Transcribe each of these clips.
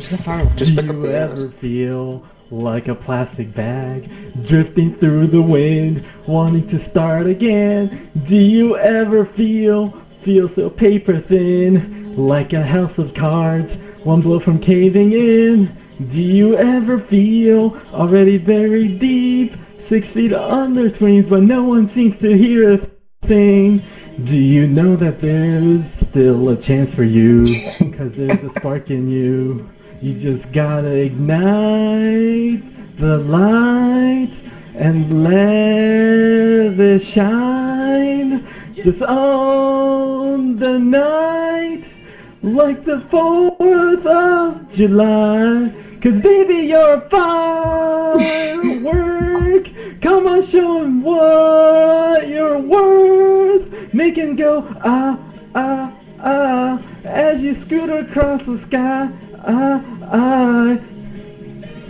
Do you ever feel like a plastic bag drifting through the wind, wanting to start again? Do you ever feel so paper thin, like a house of cards, one blow from caving in? Do you ever feel already very deep, 6 feet under screens, but no one seems to hear a thing? Do you know that there's still a chance for you, 'cause there's a spark in you? You just gotta ignite the light and let it shine. Just on the night, like the 4th of July. 'Cause baby, you're a firework. Come on, show 'em what you're worth. Make 'em go, ah, ah, ah, as you scoot across the sky.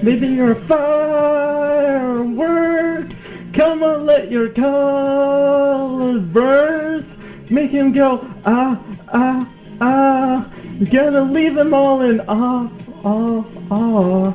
Baby, you're a firework. Come on, let your colors burst. Make him go, ah, ah, ah. You gotta leave them all in awe, awe, awe.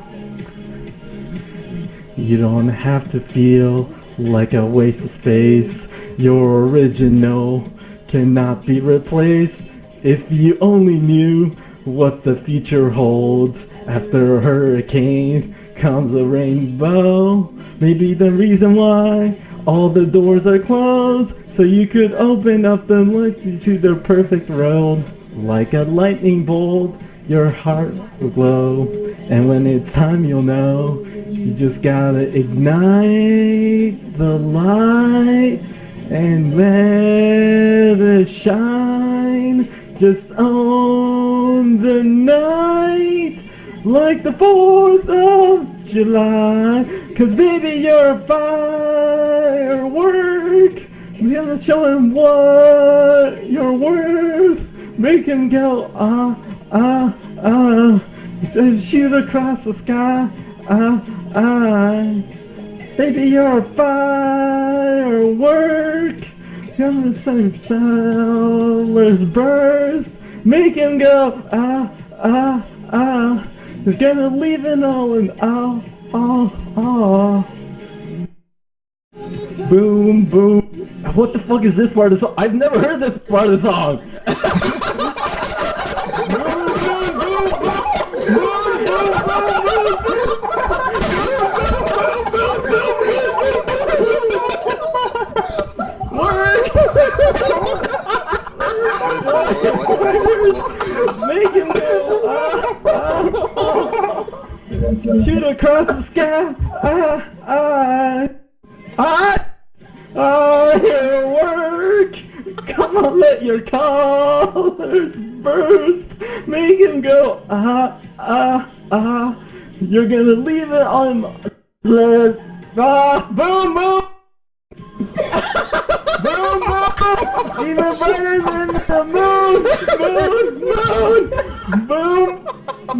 You don't have to feel like a waste of space. Your original cannot be replaced. If you only knew what the future holds. After a hurricane comes a rainbow. Maybe the reason why all the doors are closed, so you could open up them to the perfect road. Like a lightning bolt, your heart will glow. And when it's time, you'll know. You just gotta ignite the light and let it shine. Just on the night, like the 4th of July. 'Cause baby, you're a firework. You gotta show him what you're worth. Make him go, ah, ah, ah. Just shoot across the sky, ah, ah. Baby, you're a firework. Come some colors burst. Make him go, ah, ah, ah. He's gonna leave it all in ah, ah, ah. Boom, boom. What the fuck is this part of the song? I've never heard this part of the song. Make him go, shoot across the sky, your work. Come on, let your colors burst. Make him go, you're gonna leave it on the boom, boom. Boom, boom, even brighter than the moon, moon, moon, boom,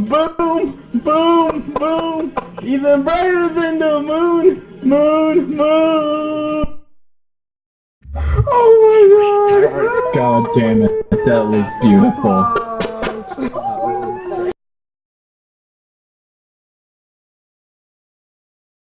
boom, boom, boom, even brighter than the moon, moon, moon. Oh my god! God damn it, that was beautiful.